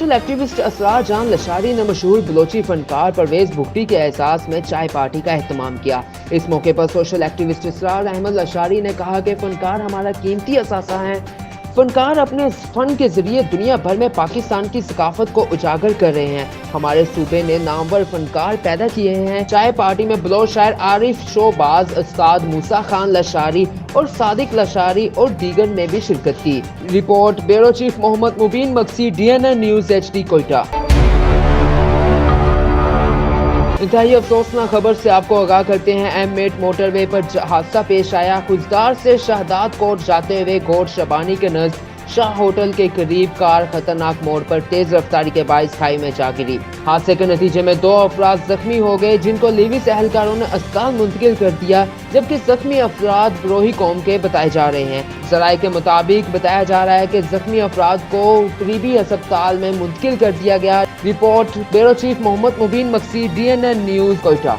Social activist Asrar जान लशारी ने मशहूर बलोची फनकार परवेज भुट्टी के एहसास में चाय पार्टी का एहतमाम किया। इस मौके पर सोशल एक्टिविस्ट असरार अहमद लशारी ने कहा कि फनकार हमारा कीमती असासा है। फनकार अपने फन के जरिए दुनिया भर में पाकिस्तान की सकाफत को उजागर कर रहे हैं। हमारे सूबे ने नामवर फनकार पैदा किए हैं। चाय पार्टी में बलोच शायर आरिफ शोबाज, उस्ताद मूसा खान लशारी और सादिक लशारी और दीगर ने भी शिरकत की। Report bureau chief Mohammad Mubeen Maksi, DNN news HD Quetta. इंतहाई अफसोसनाक खबर से आपको आगाह करते हैं। M8 मोटरवे पर हादसा पेश आया। खुजदार से शहदाद कोट जाते हुए कोट शबानी के नज़दीक शाह होटल के करीब कार खतरनाक मोड़ पर तेज रफ्तारी के बाइस खाई में जा गिरी। हादसे के नतीजे में 2 अफराद जख्मी हो गए, जिनको लिविस एहलकारों ने अस्पताल मुंतकिल कर दिया, जबकि जख्मी अफराद बरोही कौम के बताए जा रहे हैं। जराये के मुताबिक बताया जा रहा है कि जख्मी अफराद को करीबी अस्पताल में मुंतकिल कर दिया गया। Report bureau chief Mohammad Mubeen Maksi, DNN news Quetta.